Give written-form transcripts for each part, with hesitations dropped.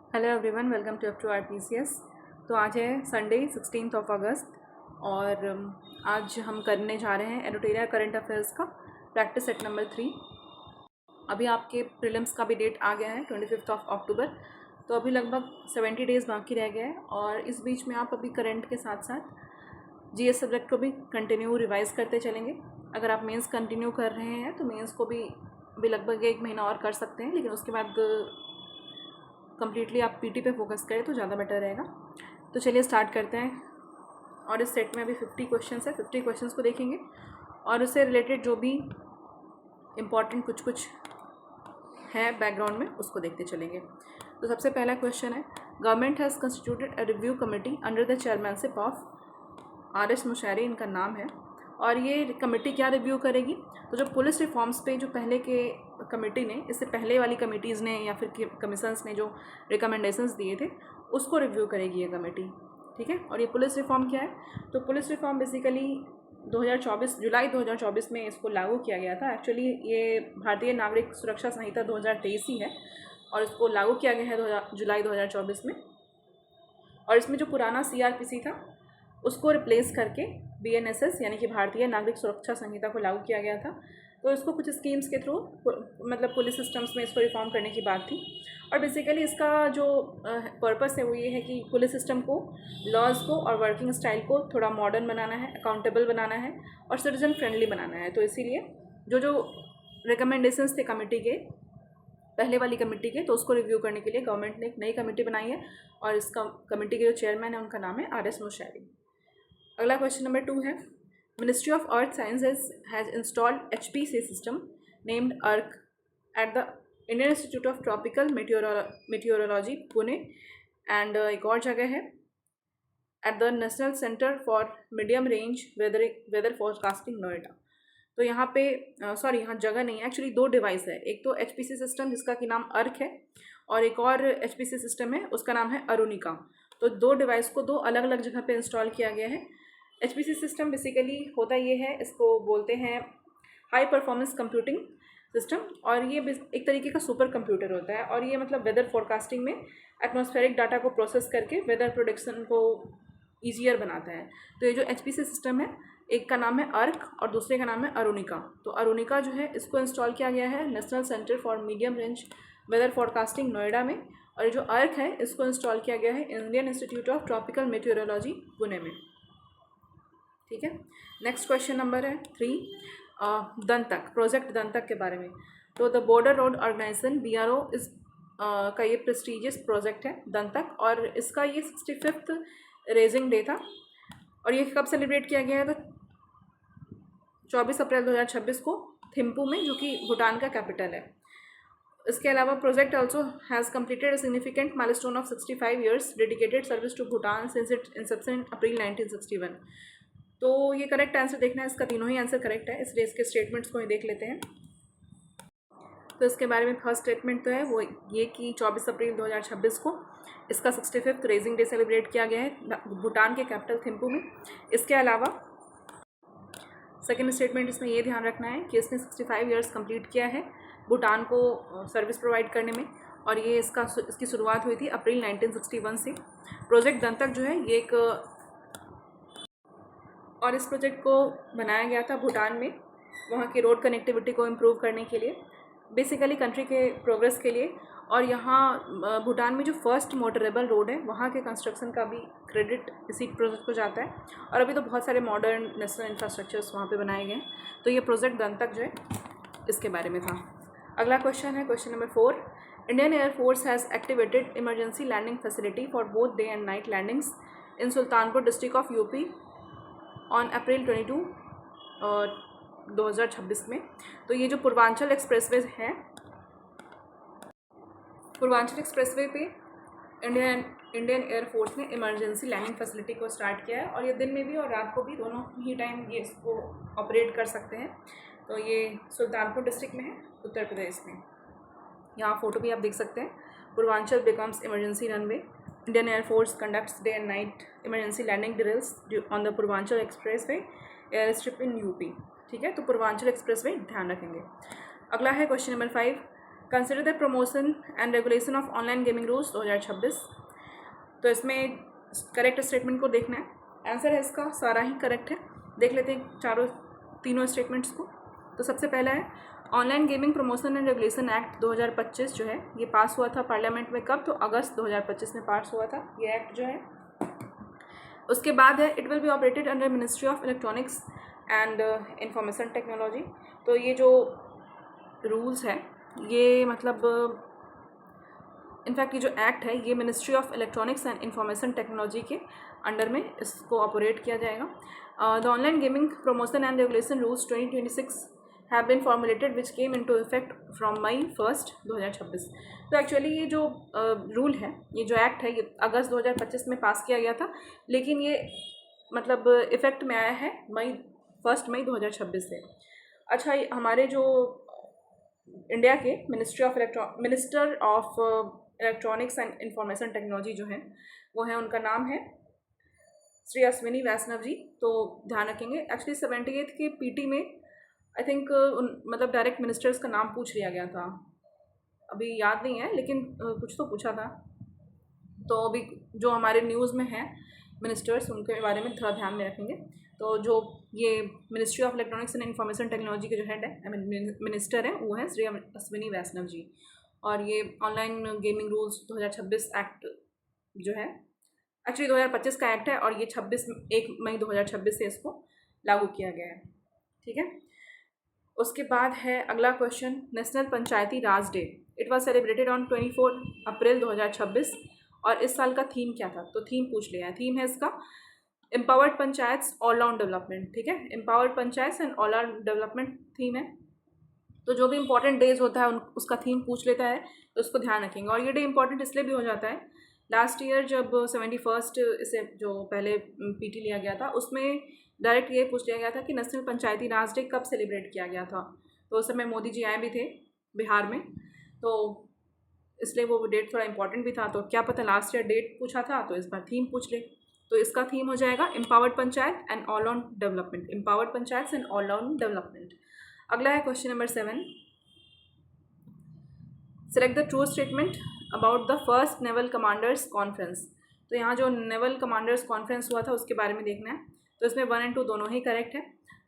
Hello everyone, welcome to RPCS। तो आज है संडे 16 अगस्त और आज हम करने जा रहे हैं एडिटोरियल करंट अफेयर्स का प्रैक्टिस सेट नंबर 3। अभी आपके प्रीलिम्स का भी डेट आ गया है 25 अक्टूबर। तो अभी लगभग 70 डेज़ बाकी रह गया है और इस बीच में आप अभी करंट के साथ साथ GS सब्जेक्ट को भी कंटिन्यू रिवाइज़ करते चलेंगे। अगर आप मेंस कंटिन्यू कर रहे हैं तो मेंस को भी लगभग 1 महीना और कर सकते हैं, लेकिन उसके बाद कम्प्लीटली आप PT पे फोकस करें तो ज़्यादा बेटर रहेगा। तो चलिए स्टार्ट करते हैं। और इस सेट में अभी 50 क्वेश्चंस है। 50 क्वेश्चंस को देखेंगे और उससे रिलेटेड जो भी इम्पॉर्टेंट कुछ है बैकग्राउंड में उसको देखते चलेंगे। तो सबसे पहला क्वेश्चन है, government has constituted a review committee under the chairmanship of RS मुशायरी, इनका नाम है। और ये कमेटी क्या रिव्यू करेगी? तो जो पुलिस रिफॉर्म्स पे जो पहले के कमेटी ने, इससे पहले वाली कमेटीज़ ने या फिर कमीशंस ने जो रिकमेंडेशंस दिए थे उसको रिव्यू करेगी ये कमेटी, ठीक है। और ये पुलिस रिफॉर्म क्या है? तो पुलिस रिफॉर्म बेसिकली 2024 जुलाई 2024 में इसको लागू किया गया था। एक्चुअली ये भारतीय नागरिक सुरक्षा संहिता 2023 ही है और इसको लागू किया गया है जुलाई 2024 में। और इसमें जो पुराना CRPC था उसको रिप्लेस करके BNSS यानी कि भारतीय नागरिक सुरक्षा संहिता को लागू किया गया था। तो इसको कुछ स्कीम्स के थ्रू मतलब पुलिस सिस्टम्स में इसको रिफॉर्म करने की बात थी। और बेसिकली इसका जो पर्पस है वो ये है कि पुलिस सिस्टम को, लॉज को और वर्किंग स्टाइल को थोड़ा मॉडर्न बनाना है, अकाउंटेबल बनाना है और सिटीजन फ्रेंडली बनाना है। तो इसीलिए जो रिकमेंडेशंस थे कमेटी के, पहले वाली कमेटी के, तो उसको रिव्यू करने के लिए गवर्नमेंट ने एक नई कमेटी बनाई है और इस कमेटी के जो चेयरमैन है उनका नाम है RS मुशायरी। अगला क्वेश्चन नंबर 2 है, ministry of earth sciences has installed HPC system named Arka at the Indian institute of tropical meteorology Pune and एक और जगह है at the national centre for medium range weather forecasting Noida. तो यहाँ पे यहाँ जगह नहीं है, एक्चुअली 2 डिवाइस है। एक तो HPC सिस्टम जिसका कि नाम अर्क है और एक और HPC सिस्टम है उसका नाम है अरुणिका। तो 2 डिवाइस को 2 अलग अलग जगह पे इंस्टॉल किया गया है। HPC सिस्टम बेसिकली होता ये है, इसको बोलते हैं हाई परफॉर्मेंस कंप्यूटिंग सिस्टम और ये एक तरीके का सुपर कंप्यूटर होता है और ये मतलब वेदर फोरकास्टिंग में एटमॉस्फेरिक डाटा को प्रोसेस करके वेदर प्रोडिक्शन को ईजियर बनाता है। तो ये जो HPC सिस्टम है, एक का नाम है अर्क और दूसरे का नाम है अरुणिका। तो अरुणिका जो है इसको इंस्टॉल किया गया है national centre for medium range weather forecasting Noida में, और ये जो अर्क है इसको इंस्टॉल किया गया है Indian institute of tropical meteorology Pune में, ठीक है। नेक्स्ट क्वेश्चन नंबर है 3, दंतक, प्रोजेक्ट दंतक के बारे में। तो the border road organisation BRO इस का ये प्रेस्टीजियस प्रोजेक्ट है दंतक और इसका ये 65th रेजिंग डे था और ये कब सेलिब्रेट किया गया है? तो 24 अप्रैल 2026 को थिम्पू में, जो कि भूटान का कैपिटल है। इसके अलावा project also has completed a significant milestone of 65 years dedicated service to Bhutan since it inception in April 1961। तो ये करेक्ट आंसर देखना है, इसका तीनों ही आंसर करेक्ट है, इसलिए इसके स्टेटमेंट्स को ही देख लेते हैं। तो इसके बारे में फर्स्ट स्टेटमेंट तो है वो ये कि 24 अप्रैल 2026 को इसका 65th रेजिंग डे सेलिब्रेट किया गया है भूटान के कैपिटल थिम्पू में। इसके अलावा सेकेंड स्टेटमेंट इसमें ये ध्यान रखना है कि इसने 65 ईयर्स कंप्लीट किया है भूटान को सर्विस प्रोवाइड करने में और ये इसकी शुरुआत हुई थी अप्रैल 1961 से। प्रोजेक्ट दंतक जो है ये एक और इस प्रोजेक्ट को बनाया गया था भूटान में वहाँ की रोड कनेक्टिविटी को इम्प्रूव करने के लिए, बेसिकली कंट्री के प्रोग्रेस के लिए। और यहाँ भूटान में जो फर्स्ट मोटरेबल रोड है वहाँ के कंस्ट्रक्शन का भी क्रेडिट इसी प्रोजेक्ट को जाता है और अभी तो बहुत सारे मॉडर्न नेशनल इंफ्रास्ट्रक्चर्स वहाँ पे बनाए गए हैं। तो ये प्रोजेक्ट दंतक जो है इसके बारे में था। अगला क्वेश्चन है question number 4, Indian air force has activated emergency landing facility for both day and night landings in Sultanpur district of UP on April 22 2026 में। तो ये जो पूर्वांचल एक्सप्रेसवे है, पूर्वांचल एक्सप्रेसवे पे इंडियन एयरफोर्स ने इमरजेंसी लैंडिंग फैसिलिटी को स्टार्ट किया है और ये दिन में भी और रात को भी दोनों ही टाइम ये इसको ऑपरेट कर सकते हैं। तो ये सुल्तानपुर डिस्ट्रिक्ट में है, उत्तर प्रदेश में। यहाँ फोटो भी आप देख सकते हैं, Purvanchal becomes emergency runway, Indian air force conducts day and night emergency landing drills on the Purvanchal expressway air strip in UP, ठीक है। तो पूर्वांचल एक्सप्रेसवे ध्यान रखेंगे। अगला है question number 5, consider the promotion and regulation of online gaming rules 2026। तो इसमें correct statement को देखना है। आंसर है इसका सारा ही करेक्ट है। देख लेते हैं तीनों स्टेटमेंट्स को। तो सबसे पहला है online gaming promotion and regulation act 2025 जो है ये पास हुआ था पार्लियामेंट में। कब? तो अगस्त 2025 में पास हुआ था ये एक्ट जो है। उसके बाद है it will be operated under ministry of electronics and information technology. तो ये जो रूल्स है ये मतलब इनफैक्ट ये जो एक्ट है ये ministry of electronics and information technology के अंडर में इसको ऑपरेट किया जाएगा। The online gaming promotion and regulation rules 2026 have been formulated which came into effect from May 1, 2026। तो एक्चुअली ये जो रूल है, ये जो एक्ट है, ये अगस्त 2025 में पास किया गया था, लेकिन ये मतलब इफेक्ट में आया है 1 मई 2026 से। अच्छा, हमारे जो इंडिया के minister of electronics and information technology जो है वो है, उनका नाम है श्री अश्विनी वैष्णव जी। तो ध्यान रखेंगे। एक्चुअली 78 के पीटी में आई थिंक मतलब डायरेक्ट मिनिस्टर्स का नाम पूछ लिया गया था, अभी याद नहीं है लेकिन कुछ तो पूछा था। तो अभी जो हमारे न्यूज़ में है मिनिस्टर्स, उनके बारे में थोड़ा ध्यान में रखेंगे। तो जो ये ministry of electronics and information technology के जो हेड है, आई मीन मिनिस्टर है, वो है श्री अश्विनी वैष्णव जी। और ये ऑनलाइन गेमिंग रूल्स 2026 एक्ट जो है, एक्चुअली 2025 का एक्ट है और ये 1 मई 2026 से इसको लागू किया गया है। ठीक है। उसके बाद है अगला question, national Panchayati Raj day it was celebrated on 24 अप्रैल 2026 और इस साल का थीम क्या था? तो थीम पूछ लिया है। थीम है इसका empowered panchayats all round development. ठीक है, empowered panchayats and all round development theme है। तो जो भी इंपॉर्टेंट डेज होता है उसका थीम पूछ लेता है, तो उसको ध्यान रखेंगे। और ये डे इंपॉर्टेंट इसलिए भी हो जाता है, लास्ट ईयर जब 71st इसे जो पहले पीटी लिया गया था उसमें डायरेक्ट ये पूछ लिया गया था कि नेशनल पंचायती राज डे कब सेलिब्रेट किया गया था। तो उस समय मोदी जी आए भी थे बिहार में, तो इसलिए वो डेट थोड़ा इंपॉर्टेंट भी था। तो क्या पता लास्ट ईयर डेट पूछा था तो इस बार थीम पूछ ले। तो इसका थीम हो जाएगा empowered panchayat and all round development, empowered panchayat and all round development. अगला है question number 7, select the true statement about the first naval commanders conference. तो यहाँ जो नेवल कमांडर्स कॉन्फ्रेंस हुआ था उसके बारे में देखना है। तो इसमें 1 और 2 दोनों ही करेक्ट है।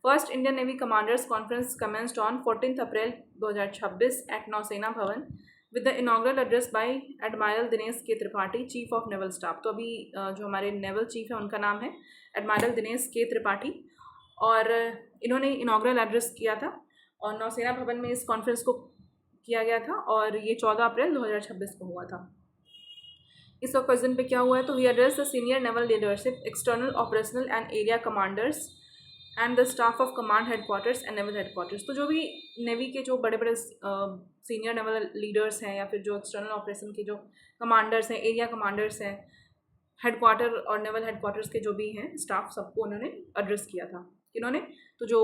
First Indian navy commanders conference commenced on 14 April 2026 at Nausena Bhavan with the inaugural address by admiral Dinesh K Tripathi, chief of naval staff. तो अभी जो हमारे नेवल चीफ है उनका नाम है एडमायरल दिनेश के त्रिपाठी, और इन्होंने इनॉग्रल एड्रेस किया था और नौसेना भवन में इस कॉन्फ्रेंस को किया गया था और ये 14 अप्रैल 2026 को हुआ था। इस ओकेजन पे क्या हुआ है? तो he address the senior naval leadership, external operational and area commanders and the staff of command headquarters and naval headquarters. तो जो भी नेवी के जो बड़े बड़े सीनियर नेवल लीडर्स हैं या फिर जो एक्सटर्नल ऑपरेशन के जो कमांडर्स हैं, एरिया कमांडर्स हैं, हेडक्वार्टर और नेवल हेडक्वार्टर्स के जो भी हैं स्टाफ, सबको उन्होंने एड्रेस किया था। किन्होंने? तो जो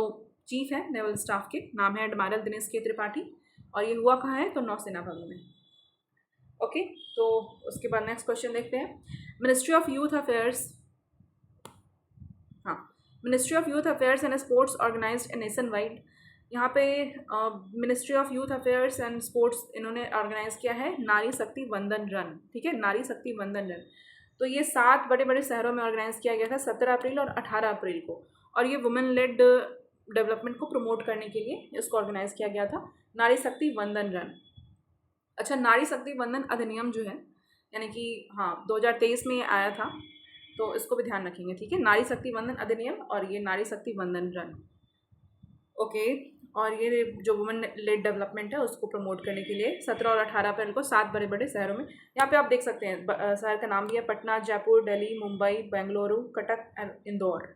चीफ है नेवल स्टाफ के नाम है एडमायरल दिनेश के त्रिपाठी, और ये हुआ कहाँ है? तो नौसेना भवन में। ओके, तो उसके बाद नेक्स्ट क्वेश्चन देखते हैं। मिनिस्ट्री ऑफ यूथ अफेयर्स, हाँ, ministry of youth affairs and sports organised a nation wide. यहाँ पे ministry of youth affairs and sports इन्होंने ऑर्गेनाइज किया है नारी शक्ति वंदन रन। ठीक है, नारी शक्ति वंदन रन। तो ये 7 बड़े बड़े शहरों में ऑर्गेनाइज किया गया था 17 अप्रैल और 18 अप्रैल को, और ये वुमेन लेड डेवलपमेंट को प्रमोट करने के लिए इसको ऑर्गेनाइज किया गया था, नारी शक्ति वंदन रन। अच्छा, नारी शक्ति वंदन अधिनियम जो है, यानी कि हाँ 2023 में ये आया था, तो इसको भी ध्यान रखेंगे। ठीक है, नारी शक्ति वंदन अधिनियम और ये नारी शक्ति वंदन रन। ओके, और ये जो वुमेन लेड डेवलपमेंट है उसको प्रमोट करने के लिए 17 और 18 अप्रैल को 7 बड़े बड़े शहरों में, यहाँ पे आप देख सकते हैं शहर का नाम भी है पटना, जयपुर, दिल्ली, मुंबई, बेंगलुरु, कटक एंड इंदौर।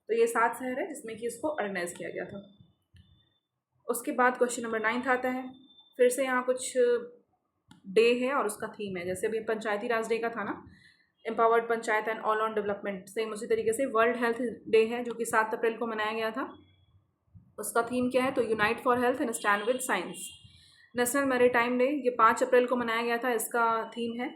तो ये 7 शहर है जिसमें कि इसको ऑर्गेनाइज किया गया था। उसके बाद क्वेश्चन नंबर 9 आता है। फिर से यहाँ कुछ डे है और उसका थीम है, जैसे अभी पंचायती राज डे का था ना, empowered panchayat and all round development, same उसी तरीके से वर्ल्ड हेल्थ डे है जो कि 7 अप्रैल को मनाया गया था। उसका थीम क्या है? तो unite for health and stand with science. National maritime day ये 5 अप्रैल को मनाया गया था, इसका थीम है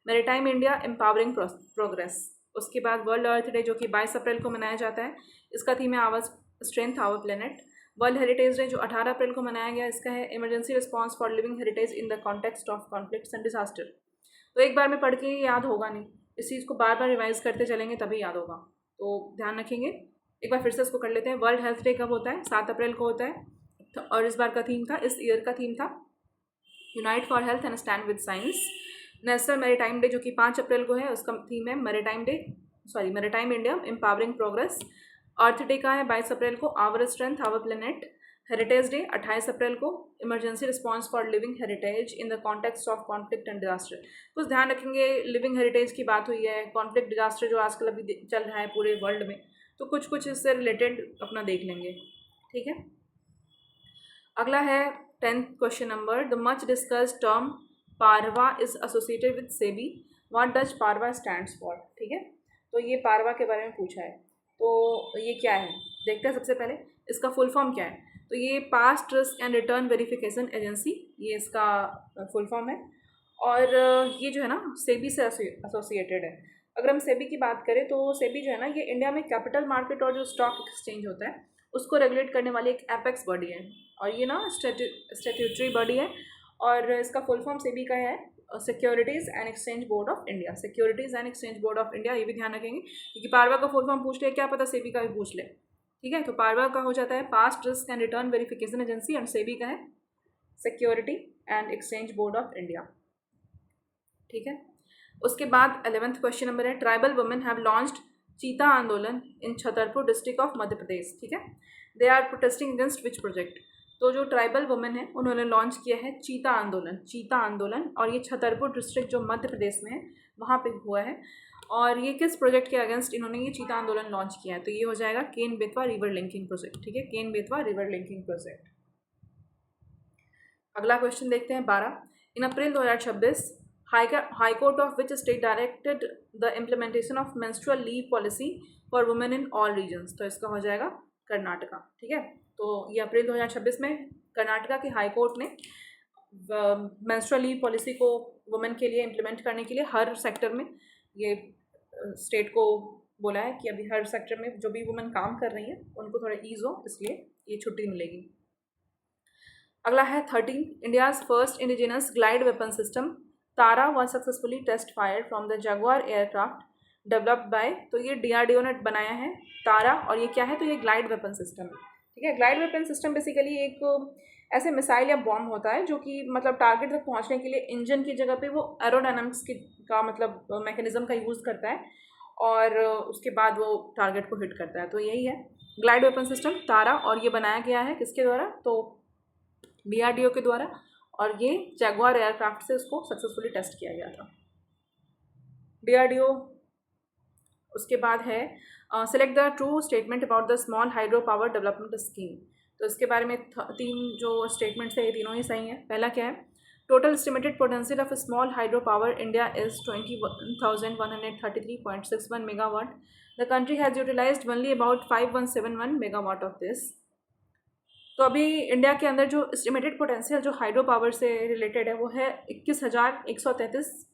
मैरीटाइम इंडिया एम्पावरिंग प्रोग्रेस। उसके बाद वर्ल्ड अर्थ डे जो कि 22 अप्रैल को मनाया जाता है, इसका थीम है our strength our planet. World heritage day जो 18 अप्रैल को मनाया गया, इसका है emergency response for living heritage in the context of conflicts and disaster. तो एक बार में पढ़ के याद होगा नहीं, इस चीज़ को बार बार रिवाइज करते चलेंगे तभी याद होगा, तो ध्यान रखेंगे। एक बार फिर से इसको कर लेते हैं। वर्ल्ड हेल्थ डे कब होता है? 7 अप्रैल को होता है। और इस बार का थीम था, इस ईयर का थीम था unite for health and stand with science. National maritime day जो कि 5 अप्रैल को है, उसका थीम है maritime India empowering progress. Earth day का है 22 अप्रैल को, our strength our planet. Heritage day 28 April को, emergency response for living heritage in the context of conflict and disaster. कुछ ध्यान रखेंगे, लिविंग हेरिटेज की बात हुई है, कॉन्फ्लिक्ट डिजास्टर जो आजकल अभी चल रहा है पूरे वर्ल्ड में, तो कुछ इससे रिलेटेड अपना देख लेंगे, ठीक है। अगला है 10th question number, the much discussed term PaRRVA is associated with SEBI, what does PaRRVA stands for, ठीक है। तो ये पारवा के बारे में पूछा है, तो ये क्या है देखते हैं। सबसे पहले इसका फुल फॉर्म क्या है, तो ये past risk and return verification agency, ये इसका फुल फॉर्म है। और ये जो है ना सेबी से एसोसिएटेड है। अगर हम सेबी की बात करें तो सेबी जो है ना, ये इंडिया में कैपिटल मार्केट और जो स्टॉक एक्सचेंज होता है उसको रेगुलेट करने वाली एक एपेक्स बॉडी है, और ये ना स्टैट्यूटरी बॉडी है। और इसका फुल फॉर्म सेबी का है securities and exchange board of India, securities and exchange board of India. ये भी ध्यान रखेंगे क्योंकि पारवा का फुल फॉर्म पूछ ले, क्या पता सेबी का भी पूछ ले, ठीक है। तो पारवा का हो जाता है past risk and return verification agency, और सेबी का है security and exchange board of India, ठीक है। उसके बाद 11th क्वेश्चन नंबर है, ट्राइबल वुमेन हैव लॉन्च्ड चीता आंदोलन in Chhatarpur district of Madhya Pradesh, ठीक है। They are protesting against which project. तो जो ट्राइबल वुमेन है उन्होंने लॉन्च किया है चीता आंदोलन, और ये छतरपुर डिस्ट्रिक्ट जो मध्य प्रदेश में है वहाँ पे हुआ है। और ये किस प्रोजेक्ट के अगेंस्ट इन्होंने ये चीता आंदोलन लॉन्च किया है, तो ये हो जाएगा Ken Betwa river linking project, ठीक है, Ken Betwa river linking project. अगला क्वेश्चन देखते हैं 12, in April 2026 high court of which state directed the implementation of menstrual leave policy for women in all regions, तो इसका हो जाएगा कर्नाटका, ठीक है। तो ये अप्रैल 2026 में कर्नाटका की हाई कोर्ट ने मेंस्ट्रुअल लीव पॉलिसी को वुमेन के लिए इम्प्लीमेंट करने के लिए हर सेक्टर में ये स्टेट को बोला है कि अभी हर सेक्टर में जो भी वुमेन काम कर रही हैं उनको थोड़ा ईज हो, इसलिए ये छुट्टी मिलेगी। अगला है 13, India's first indigenous glide weapon system Tara was successfully test fired from the Jaguar aircraft developed by, तो ये DRDO ने बनाया है तारा, और ये क्या है, तो ये ग्लाइड वेपन सिस्टम है, ठीक है। ग्लाइड वेपन सिस्टम बेसिकली एक ऐसे मिसाइल या बॉम्ब होता है जो कि मतलब टारगेट तक पहुंचने के लिए इंजन की जगह पे वो एरोडायनामिक्स का मतलब मैकेनिज्म का यूज़ करता है, और उसके बाद वो टारगेट को हिट करता है। तो यही है ग्लाइड वेपन सिस्टम तारा, और ये बनाया गया है किसके द्वारा, तो DRDO के द्वारा, और ये जगुआर एयरक्राफ्ट से उसको सक्सेसफुली टेस्ट किया गया था DRDO। उसके बाद है select the true statement about the small hydro power development scheme, तो इसके बारे में 3 जो स्टेटमेंट्स है ये तीनों ही सही है। पहला क्या है, total estimated potential of small hydro power India is 21,133.61 megawatt, the country has utilised only about 5171 megawatt of this. तो अभी इंडिया के अंदर जो एस्टिमेटेड पोटेंशियल जो हाइड्रो पावर से रिलेटेड है वो है 21,133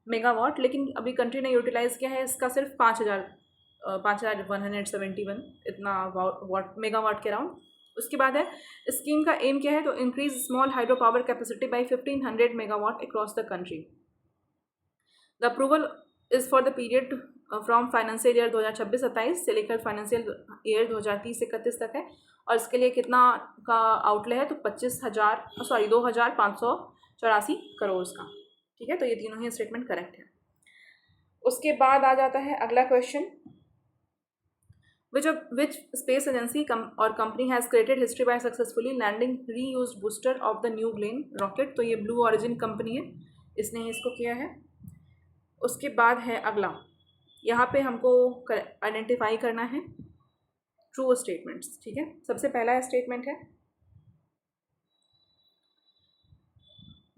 मेगावाट, लेकिन अभी कंट्री ने यूटिलाइज़ किया है इसका सिर्फ 5,171 इतना वाट मेगावाट के अराउंड। उसके बाद है स्कीम का एम क्या है, तो increase small hydro power capacity by 1,500 megawatt across the country. The approval is for the period from financial year 2026-27 से लेकर फाइनेंशियल ईयर 2030-31 तक है, और इसके लिए कितना का आउटले है, तो 2,584 करोड़ का, ठीक है। तो ये तीनों ही स्टेटमेंट करेक्ट है। उसके बाद आ जाता है अगला क्वेश्चन, विच स्पेस एजेंसी और company has created history by successfully landing reused booster of the New Glenn rocket, तो ये ब्लू ऑरिजिन कंपनी है, इसने ही इसको किया है। उसके बाद है अगला, यहाँ पे हमको आइडेंटिफाई करना है ट्रू स्टेटमेंट्स, ठीक है। सबसे पहला स्टेटमेंट है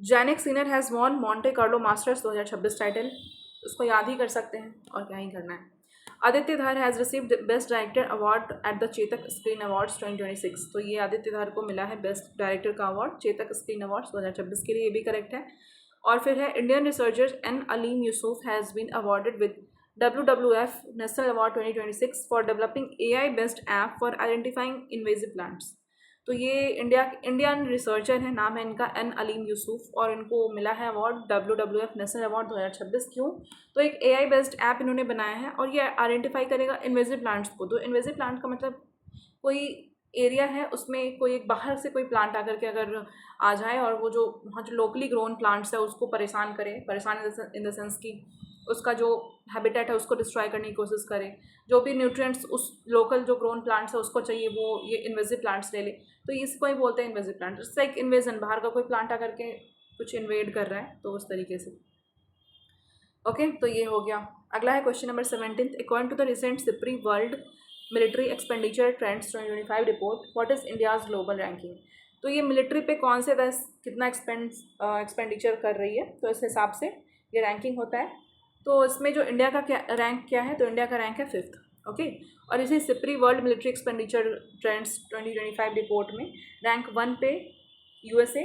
जैनिक senior has won Monte Carlo masters 2026 title, उसको याद ही कर सकते हैं और क्या ही करना है। आदित्य धर has received best director award at the Chetak screen awards 2026, तो ये आदित्य धर को मिला है बेस्ट डायरेक्टर का अवार्ड चेतक स्क्रीन अवार्ड्स 2026 के लिए, ये भी करेक्ट है। और फिर है Indian researcher N Aleem Yusuf has been awarded with WWF national award 2026 for developing AI based app for identifying invasive plants, तो ये इंडियन रिसर्चर है, नाम है इनका एन अलीम यूसुफ, और इनको मिला है अवार्ड WWF नेशनल अवार्ड 2026। क्यों? तो एक AI बेस्ड ऐप इन्होंने बनाया है और ये आइडेंटिफाई करेगा इन्वेजिव प्लांट्स को। तो इन्वेजिव प्लांट का मतलब कोई एरिया है उसमें कोई एक बाहर से कोई प्लांट आकर के अगर आ जाए और वो जो वहाँ जो लोकली ग्रोन प्लांट्स है उसको परेशान करे, परेशान इन द सेंस कि उसका जो हैबिटेट है उसको डिस्ट्रॉय करने की कोशिश करे, जो भी न्यूट्रिएंट्स उस लोकल जो ग्रोन प्लांट्स है उसको चाहिए वो ये इन्वेजिव प्लांट्स ले ले, तो इसको ही बोलते हैं invasive plant. It's like invasion, बाहर का कोई प्लांट आकर के कुछ इन्वेड कर रहा है, तो उस तरीके से। ओके, तो ये हो गया। अगला है question number 17। According to the recent SIPRI world military expenditure trends 2025 report, what is India's global ranking. तो ये मिलिट्री पे कौन से देश कितना एक्सपेंडिचर कर रही है, तो इस हिसाब से ये रैंकिंग होता है। तो इसमें जो इंडिया का रैंक क्या है, तो इंडिया का रैंक है 5th। ओके, और इसी SIPRI world military expenditure trends 2025 report में रैंक 1 पे USA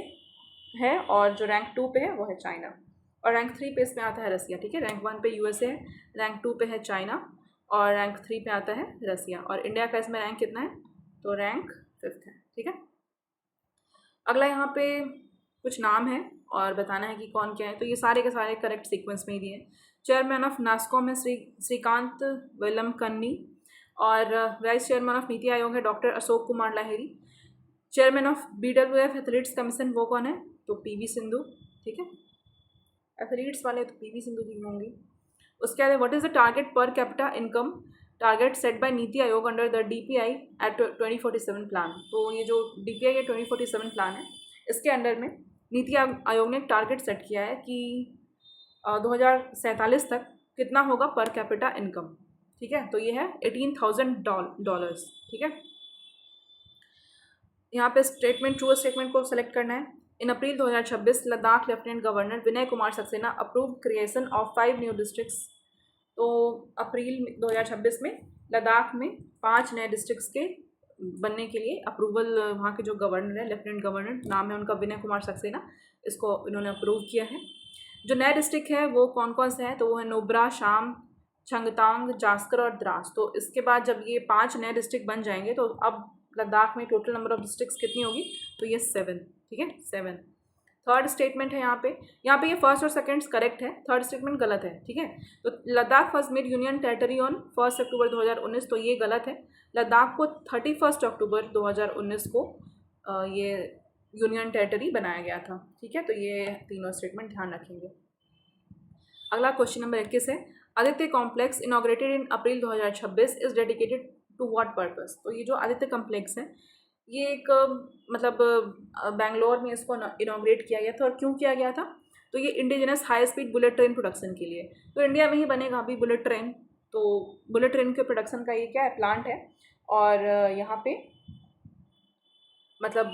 है और जो रैंक 2 पे है वो है चाइना, और रैंक 3 पे इसमें आता है रसिया। ठीक है, रैंक 1 पे USA है, रैंक 2 पे है चाइना और रैंक 3 पे आता है रसिया, और इंडिया का इसमें रैंक कितना है, तो रैंक 5th है। ठीक है, अगला यहाँ पे कुछ नाम है और बताना है कि कौन क्या है। तो ये सारे के सारे करेक्ट सीक्वेंस में ही दिए हैं। चेयरमैन ऑफ नास्कॉम है श्रीकांत वेलमकन्नी, और vice chairman of NITI Aayog है doctor Ashok Kumar Lahiri. Chairman of BWF athletes commission वो कौन है, तो PV सिंधु। ठीक है, एथलीट्स वाले तो PV सिंधु जी होंगे। उसके बाद what is the target per capita income target set by NITI Aayog under the DPI at 2047 plan. तो ये जो DPI या 2047 प्लान है, इसके अंडर में नीति आयोग ने एक टारगेट सेट किया है कि 2047 तक कितना होगा पर कैपिटा इनकम। ठीक है, तो ये है $18,000। ठीक है, यहाँ पे स्टेटमेंट, ट्रू स्टेटमेंट को सेलेक्ट करना है। इन April 2026 Ladakh lieutenant governor Vinay Kumar Saxena approve creation of 5 new districts. तो अप्रैल 2026 में लद्दाख में 5 नए डिस्ट्रिक्ट्स के बनने के लिए अप्रूवल वहाँ के जो गवर्नर है, लेफ्टिनेंट गवर्नर नाम है उनका विनय कुमार सक्सेना, इसको इन्होंने अप्रूव किया है। जो नए डिस्ट्रिक्ट है वो कौन कौन से हैं, तो वो है नुब्रा, शाम, छंगतांग, जास्कर और द्रास। तो इसके बाद जब ये 5 नए डिस्ट्रिक्ट बन जाएंगे तो अब लद्दाख में टोटल नंबर ऑफ डिस्ट्रिक्ट्स कितनी होगी, तो ये 7। ठीक है, 7। थर्ड स्टेटमेंट है यहाँ पे ये फर्स्ट और सेकंड्स करेक्ट है, थर्ड स्टेटमेंट गलत है। ठीक है, तो Ladakh was made union territory on 1 अक्टूबर 2019, तो ये गलत है। लद्दाख को 31 अक्टूबर 2019 को ये यूनियन टेरिटरी बनाया गया था। ठीक है, तो ये तीनों स्टेटमेंट ध्यान रखेंगे। अगला क्वेश्चन नंबर 21 है Aditya complex inaugurated in April 2026 is dedicated to what purpose. तो ये जो आदित्य कॉम्प्लेक्स है ये एक मतलब बेंगलोर में इसको इनॉग्रेट किया गया था, और क्यों किया गया था, तो ये indigenous high speed bullet train production के लिए। तो इंडिया में ही बनेगा अभी बुलेट ट्रेन, तो बुलेट ट्रेन के प्रोडक्शन का ये क्या है, प्लांट है, और यहाँ पे मतलब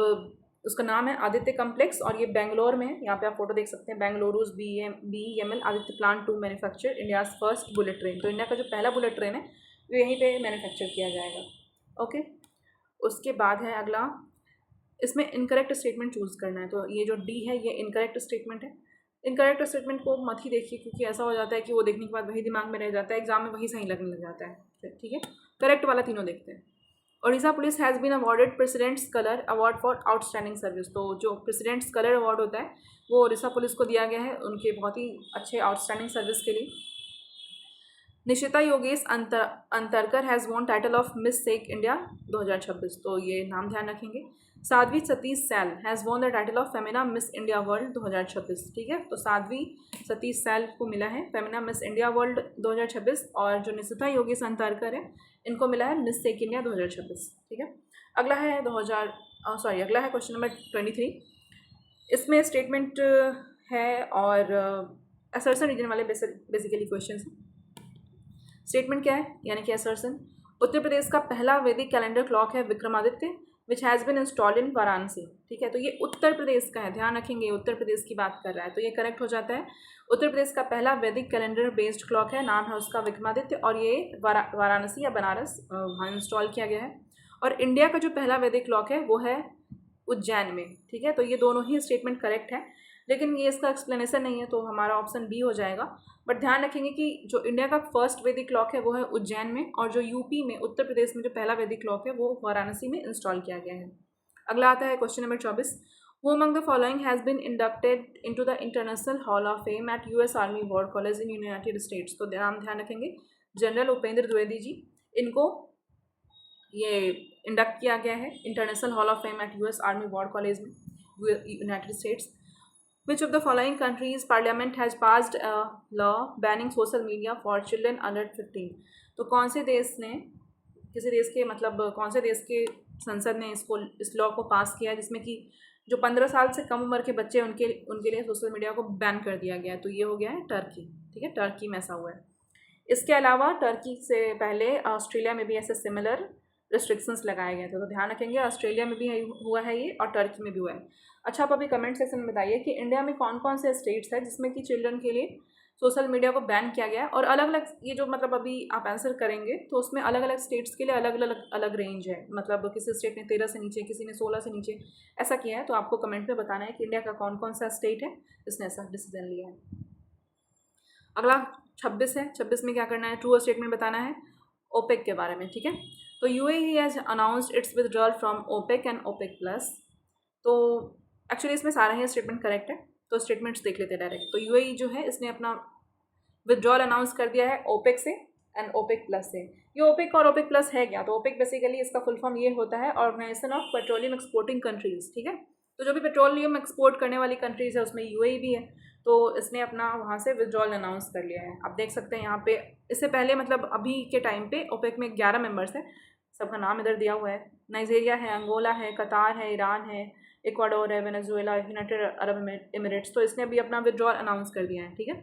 उसका नाम है आदित्य कॉम्प्लेक्स, और ये बेंगलोर में है। यहाँ पे आप फोटो देख सकते हैं, Bengaluru's BEML Aditya plant to manufacture India's first bullet train. तो इंडिया का जो पहला बुलेट ट्रेन है वो यहीं पे मैन्युफैक्चर किया जाएगा। ओके, उसके बाद है अगला, इसमें इनकरेक्ट स्टेटमेंट चूज़ करना है। तो ये जो D है ये इनकरेक्ट स्टेटमेंट है। इनकरेक्ट स्टेटमेंट को मत ही देखिए, क्योंकि ऐसा हो जाता है कि वो देखने के बाद वही दिमाग में रह जाता है, एग्जाम में वही सही लगने लग जाता है। ठीक है, करेक्ट वाला तीनों देखते हैं। Odisha police has been awarded president's colour award for outstanding service. तो जो प्रेसिडेंट्स कलर अवार्ड होता है वो ओडिशा पुलिस को दिया गया है उनके बहुत ही अच्छे आउटस्टैंडिंग सर्विस के लिए। Nishita Yogesh Antarkar has won title of Miss सेक इंडिया 2026। तो ये नाम ध्यान रखेंगे। Sadhvi Satish Sail has won the title of Femina Miss India world 2026। ठीक है, तो साध्वी सतीश सैल को मिला है फेमिना मिस इंडिया वर्ल्ड 2026, और जो निशिता योगेश अंतरकर है इनको मिला है मिस सेक इंडिया 2026। ठीक है, अगला है अगला है क्वेश्चन नंबर 23। इसमें स्टेटमेंट है और असर्शन रीजन वाले बेसिकली क्वेश्चन हैं। स्टेटमेंट क्या है, यानी कि असर्शन, उत्तर प्रदेश का पहला वैदिक कैलेंडर क्लॉक है विक्रमादित्य विच has bin installed in Varanasi. ठीक है, तो ये उत्तर प्रदेश का है, ध्यान रखेंगे, उत्तर प्रदेश की बात कर रहा है, तो ये करेक्ट हो जाता है। उत्तर प्रदेश का पहला वैदिक कैलेंडर बेस्ड क्लॉक है, नाम है उसका विक्रमादित्य, और ये वाराणसी या बनारस वहाँ इंस्टॉल किया गया है। और इंडिया का जो पहला वैदिक क्लॉक है वो है उज्जैन में। ठीक है, तो ये दोनों ही स्टेटमेंट करेक्ट है, लेकिन ये इसका एक्सप्लेनेशन नहीं है, तो हमारा ऑप्शन B हो जाएगा। बट ध्यान रखेंगे कि जो इंडिया का फर्स्ट वैदिक क्लॉक है वो है उज्जैन में, और जो यूपी में उत्तर प्रदेश में जो पहला वैदिक क्लॉक है वो वाराणसी में इंस्टॉल किया गया है। अगला आता है question number 24, who among the following has been inducted into the international hall of fame at US army war college in United States. तो ध्यान रखेंगे जनरल उपेंद्र द्विवेदी जी, इनको ये इंडक्ट किया गया है international hall of fame at US army war college में, United States. Which of the following countries parliament has passed a law banning social media for children under 15? तो कौन से देश ने, किसी देश के मतलब कौन से देश के संसद ने इस लॉ को पास किया जिसमें कि जो 15 साल से कम उम्र के बच्चे उनके लिए सोशल मीडिया को बैन कर दिया गया है। तो ये हो गया है टर्की, ठीक है, टर्की में ऐसा हुआ है। इसके अलावा टर्की से पहले ऑस्ट्रेलिया में भी ऐसे सिमिलर रिस्ट्रिक्शंस लगाए गए थे। तो ध्यान रखेंगे ऑस्ट्रेलिया में भी हुआ है ये और टर्की में भी हुआ है। अच्छा, आप अभी कमेंट सेक्शन में बताइए कि इंडिया में कौन कौन से स्टेट्स हैं जिसमें कि चिल्ड्रन के लिए सोशल मीडिया को बैन किया गया है, और अलग अलग ये जो मतलब अभी आप आंसर करेंगे तो उसमें अलग अलग स्टेट्स के लिए अलग रेंज है। मतलब किसी स्टेट ने 13 से नीचे, किसी ने 16 से नीचे ऐसा किया है। तो आपको कमेंट में बताना है कि इंडिया का कौन कौन सा स्टेट है जिसने ऐसा डिसीजन लिया है। अगला 26 है। 26 में क्या करना है, ट्रू स्टेटमेंट बताना है ओपेक के बारे में, ठीक है। तो UAE has announced its withdrawal from OPEC and OPEC plus. तो एक्चुअली इसमें सारा ही स्टेटमेंट करेक्ट है, तो स्टेटमेंट्स देख लेते हैं डायरेक्ट। तो यूएई जो है इसने अपना विथड्रॉल अनाउंस कर दिया है ओपेक से एंड ओपेक प्लस से। ये ओपेक और ओपेक प्लस है क्या, तो ओपेक बेसिकली इसका फुल फॉर्म ये होता है organisation of petroleum exporting countries, ठीक है। तो जो भी पेट्रोलियम एक्सपोर्ट करने वाली कंट्रीज है उसमें यूएई भी है, तो इसने अपना वहाँ से विथड्रॉल अनाउंस कर लिया है। आप देख सकते हैं यहाँ पे, इससे पहले मतलब अभी के टाइम पे ओपेक में 11 मेंबर्स हैं, सबका नाम इधर दिया हुआ है। नाइजीरिया है, अंगोला है, कतार है, ईरान है, इक्वाडोर है, वेनेजुएला, यूनाइटेड अरब एमिरेट्स। तो इसने अभी अपना विथड्रॉल अनाउंस कर दिया है, ठीक है।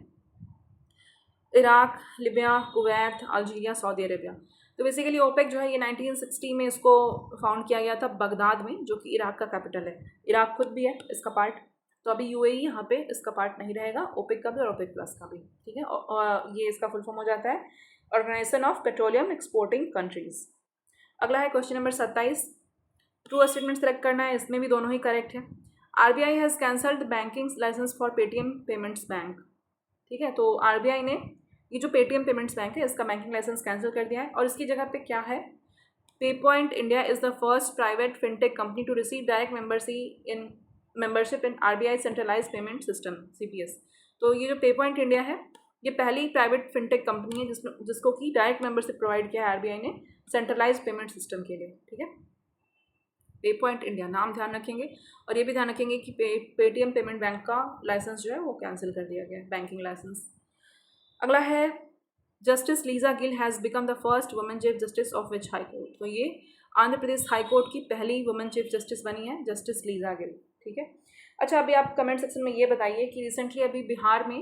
Iraq, Libya, Kuwait, Algeria, Saudi Arabia. तो बेसिकली ओपेक जो है ये 1960 में इसको फाउंड किया गया था बगदाद में, जो कि इराक का कैपिटल है। इराक खुद भी है इसका पार्ट। तो अभी यूएई यहाँ पे इसका पार्ट नहीं रहेगा, ओपेक का भी और ओपेक प्लस का भी, ठीक है। और ये इसका फुल फॉर्म हो जाता है organisation of petroleum exporting countries. अगला है question number 27, true statement select करना है, इसमें भी दोनों ही करेक्ट है। RBI has cancelled banking licence for Paytm payments bank, ठीक है। तो आरबीआई ने ये जो पेटीएम पेमेंट्स बैंक है इसका बैंकिंग लाइसेंस कैंसिल कर दिया है, और इसकी जगह पे क्या है, PayPoint India is the first private fintech company to receive direct membership in RBI centralise payment system CPS। तो ये जो पेपॉइंट इंडिया है ये पहली प्राइवेट फिनटेक कंपनी है जिसको कि डायरेक्ट मेंबरशिप प्रोवाइड किया है आरबीआई ने सेंट्रलाइज पेमेंट सिस्टम के लिए, ठीक है। पेपॉइंट इंडिया नाम ध्यान रखेंगे, और ये भी ध्यान रखेंगे कि पेटीएम पेमेंट बैंक का लाइसेंस जो है वो कैंसिल कर दिया गया है, बैंकिंग लाइसेंस। अगला है justice Lisa Gill has become the first women chief justice of which high court. तो ये आंध्र प्रदेश हाई कोर्ट की पहली वुमेन चीफ जस्टिस बनी है जस्टिस लीजा गिल, ठीक है। अच्छा, अभी आप कमेंट सेक्शन में ये बताइए कि रिसेंटली अभी बिहार में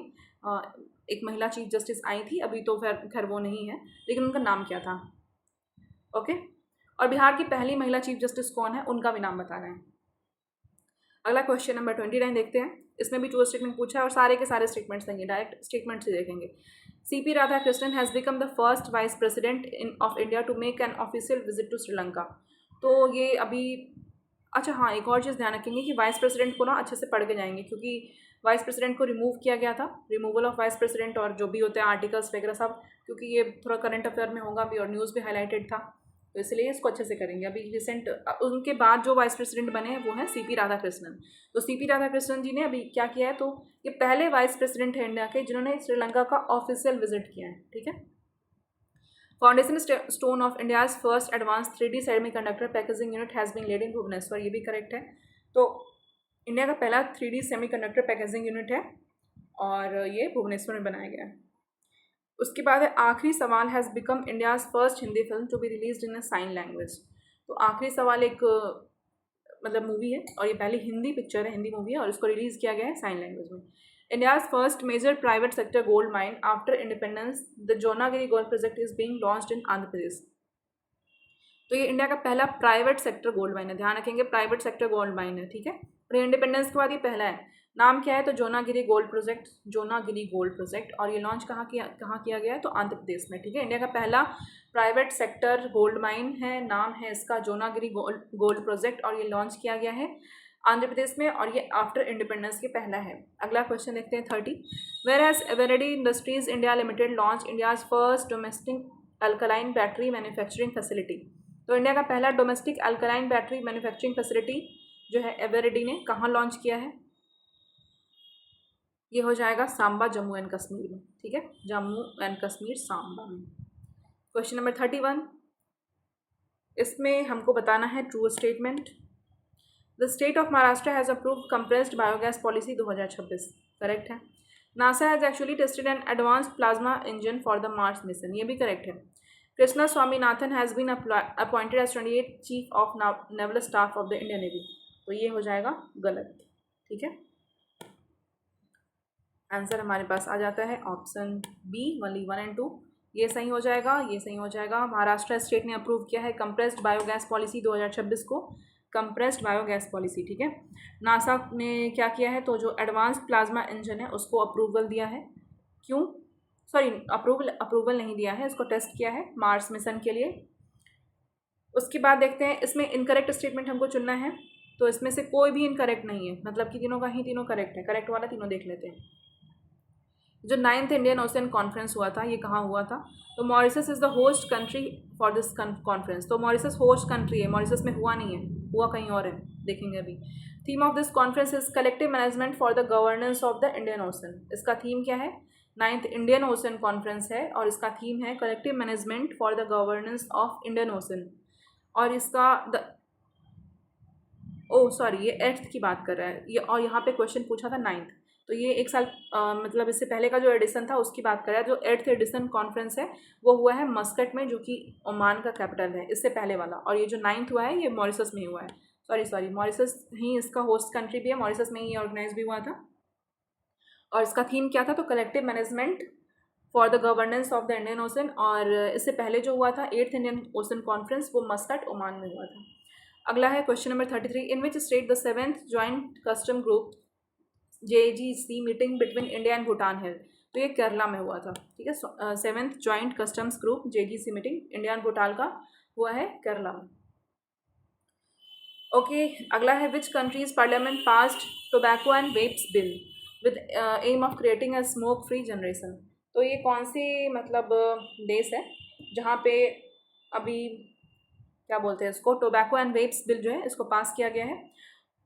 एक महिला चीफ जस्टिस आई थी, अभी तो खैर वो नहीं है, लेकिन उनका नाम क्या था, ओके। और बिहार की पहली महिला चीफ जस्टिस कौन है, उनका भी नाम बताना है। अगला क्वेश्चन नंबर 29 देखते हैं, इसमें भी ट्रू स्टेटमेंट पूछा है और सारे के सारे स्टेटमेंट्स देंगे, डायरेक्ट स्टेटमेंट से देखेंगे। CP Radhakrishnan has become the first vice president of India to make an official visit to Sri Lanka. तो ये अभी, अच्छा हाँ, एक और चीज़ ध्यान रखेंगे कि वाइस प्रेसिडेंट को ना अच्छे से पढ़ के जाएंगे, क्योंकि वाइस प्रेसिडेंट को रिमूव किया गया था, रिमूवल ऑफ वाइस प्रेसिडेंट और जो भी होते हैं आर्टिकल्स वगैरह सब, क्योंकि ये थोड़ा करंट अफेयर में होगा भी और न्यूज़ भी हाईलाइटेड था, तो इसलिए इसको अच्छे से करेंगे। अभी रिसेंट उनके बाद जो वाइस प्रेसिडेंट बने हैं वो हैं CP राधाकृष्णन। तो CP राधाकृष्णन जी ने अभी क्या किया है, तो ये पहले वाइस प्रेसिडेंट हैं इंडिया के जिन्होंने श्रीलंका का ऑफिशियल विजिट किया है, ठीक है। Foundation stone of India's first advance 3D semiconductor packaging unit has been led in Bhubaneswar, ये भी करेक्ट है। तो इंडिया का पहला 3D सेमीकंडक्टर पैकेजिंग यूनिट है और ये भुवनेश्वर में बनाया गया है। उसके बाद है आखिरी सवाल has become India's first Hindi film to be release in a sign language. तो आखिरी सवाल एक मतलब मूवी है और ये पहली हिंदी पिक्चर है, हिंदी मूवी है, और इसको रिलीज़ किया गया है साइन लैंग्वेज में। India's first major private sector gold mine after independence the Jonnagiri gold project is being launched in Andhra Pradesh. तो ये इंडिया का पहला प्राइवेट सेक्टर गोल्ड माइन है, ध्यान रखेंगे प्राइवेट सेक्टर गोल्ड माइन है, ठीक है। और इंडिपेंडेंस के बाद ये पहला है। नाम क्या है, तो जोनागिरी गोल्ड प्रोजेक्ट, जोनागिरी गोल्ड प्रोजेक्ट, और ये लॉन्च कहाँ किया गया है, तो आंध्र प्रदेश में, ठीक है। इंडिया का पहला प्राइवेट सेक्टर गोल्ड माइन है, नाम है इसका जोनागिरी गोल्ड प्रोजेक्ट, और ये लॉन्च किया गया है आंध्र प्रदेश में, और ये आफ्टर इंडिपेंडेंस के पहला है। अगला क्वेश्चन देखते हैं 30, where has Eveready industries India limited launch India's first domestic alkaline battery manufacturing facility. तो इंडिया का पहला domestic alkaline battery manufacturing facility जो है एवरेडी ने कहाँ लॉन्च किया है? ये हो जाएगा सांबा, जम्मू एंड कश्मीर में। ठीक है, जम्मू एंड कश्मीर, सांबा में। क्वेश्चन नंबर 31, इसमें हमको बताना है true statement. The state of Maharashtra has approved compressed biogas policy 2026। Correct है। NASA has actually tested an advanced plasma engine for the Mars mission, ये भी करेक्ट है। Krishna Swaminathan has been appointed as 28 chief of naval staff of the Indian navy, तो ये हो जाएगा गलत। ठीक है, आंसर हमारे पास आ जाता है ऑप्शन बी, ओनली 1 and 2। ये सही हो जाएगा, ये सही हो जाएगा। महाराष्ट्र स्टेट ने अप्रूव किया है कंप्रेस्ड बायोगैस पॉलिसी 2026 को, कंप्रेस्ड बायोगैस पॉलिसी। ठीक है, नासा ने क्या किया है, तो जो एडवांस प्लाज्मा इंजन है उसको अप्रूवल दिया है। क्यों? सॉरी, अप्रूवल नहीं दिया है, इसको टेस्ट किया है मार्स मिशन के लिए। उसके बाद देखते हैं, इसमें इनकरेक्ट स्टेटमेंट हमको चुनना है, तो इसमें से कोई भी इनकरेक्ट नहीं है, मतलब कि तीनों का ही तीनों करेक्ट है। करेक्ट वाला तीनों देख लेते हैं। जो 9th इंडियन ओशन कॉन्फ्रेंस हुआ था, ये कहाँ हुआ था? तो Mauritius is the host country for this conference. तो मॉरिशस होस्ट कंट्री है, मॉरिशस में हुआ नहीं है, हुआ कहीं और है, देखेंगे अभी। Theme of this conference is collective management for the governance of the Indian ocean. इसका थीम क्या है? 9th इंडियन ओशन कॉन्फ्रेंस है और इसका थीम है collective management for the governance of Indian ocean. और इसका सॉरी, ये 8th की बात कर रहा है ये, और यहाँ पे क्वेश्चन पूछा था 9th, तो ये एक साल मतलब इससे पहले का जो एडिशन था उसकी बात कर रहा है। जो 8th एडिशन कॉन्फ्रेंस है वो हुआ है मस्कट में, जो कि ओमान का कैपिटल है, इससे पहले वाला। और ये जो 9th हुआ है ये मॉरिशस में ही हुआ है। सॉरी, मॉरिशस ही इसका होस्ट कंट्री भी है, मॉरिशस में ही ऑर्गेनाइज भी हुआ था। और इसका थीम क्या था? तो collective management for the governance of the Indian ocean. और इससे पहले जो हुआ था 8th इंडियन ओशन कॉन्फ्रेंस, वो मस्कट, ओमान में हुआ था। अगला है question number 33, in which state the 7th joint custom group JGC meeting between India and Bhutan held. तो ये केरला में हुआ था। ठीक है, 7th joint customs group JGC meeting India and Bhutan का हुआ है केरला में। ओके, अगला है which country's parliament passed tobacco and vapes bill with aim of creating a smoke free generation. तो ये कौन सी मतलब देश है जहाँ पे अभी क्या बोलते हैं इसको, टोबैको एंड वेप्स बिल जो है इसको पास किया गया है,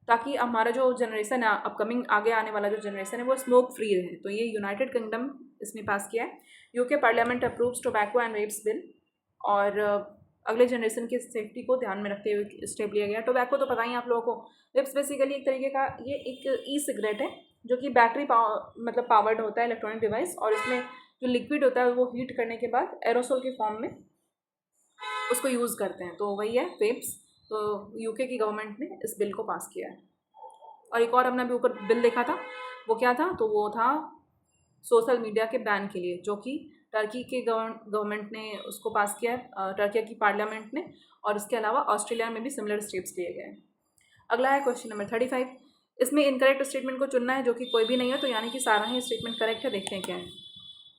ताकि हमारा जो जनरेशन है, अपकमिंग आगे आने वाला जो जनरेशन है वो स्मोक फ्री रहे। तो ये यूनाइटेड किंगडम इसने पास किया है। UK parliament approves tobacco and vapes bill, और अगले जनरेशन की सेफ्टी को ध्यान में रखते हुए स्टेप लिया गया। टोबैको तो पता ही आप लोगों को, वेप्स बेसिकली एक तरीके का ये एक ई सिगरेट है जो कि बैटरी मतलब पावर्ड होता है, इलेक्ट्रॉनिक डिवाइस, और इसमें जो लिक्विड होता है वो हीट करने के बाद एरोसोल के फॉर्म में उसको यूज़ करते हैं, तो वही है वेप्स। तो यूके की गवर्नमेंट ने इस बिल को पास किया है। और एक और हमने अभी ऊपर बिल देखा था, वो क्या था? तो वो था सोशल मीडिया के बैन के लिए, जो कि टर्की के गवर्नमेंट ने उसको पास किया है, टर्की की पार्लियामेंट ने। और इसके अलावा ऑस्ट्रेलिया में भी सिमिलर स्टेप्स लिए गए हैं। अगला है क्वेश्चन नंबर 35, इसमें इनकरेक्ट स्टेटमेंट को चुनना है, जो कि कोई भी नहीं है, तो यानी कि सारा ही स्टेटमेंट करेक्ट है। देखते हैं क्या है।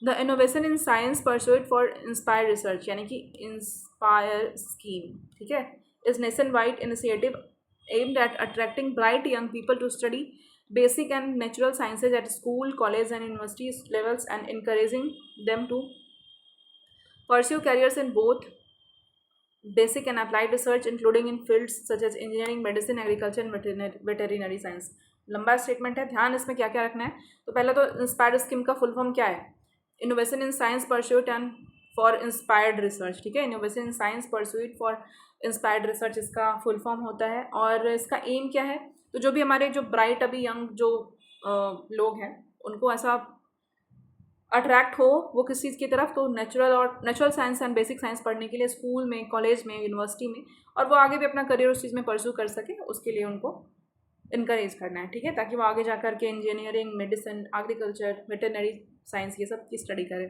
The innovation in science pursued for inspire research, यानी कि इंस्पायर स्कीम, ठीक है, is nationwide initiative aimed at attracting bright young people to study basic and natural sciences at school, college and university levels and encouraging them to pursue careers in both basic and applied research, including in fields such as engineering, medicine, agriculture and veterinary science। लंबा statement है, ध्यान इसमें क्या क्या रखना है। तो पहले तो इंस्पायर्ड स्कीम का फुल फॉर्म क्या है? Innovation in science pursuit and for inspired research. ठीक है, innovation in science pursuit for inspired research इसका फुल फॉर्म होता है। और इसका एम क्या है? तो जो भी हमारे जो ब्राइट अभी यंग जो लोग हैं उनको ऐसा अट्रैक्ट हो वो किस चीज़ की तरफ, तो natural science and basic science पढ़ने के लिए स्कूल में, कॉलेज में, यूनिवर्सिटी में, और वो आगे भी अपना करियर उस चीज़ में परस्यू कर सके, उसके लिए उनको इनकरेज करना है। ठीक है, ताकि वो आगे जा कर के engineering, medicine, agriculture, veterinary science ये सब की स्टडी करें।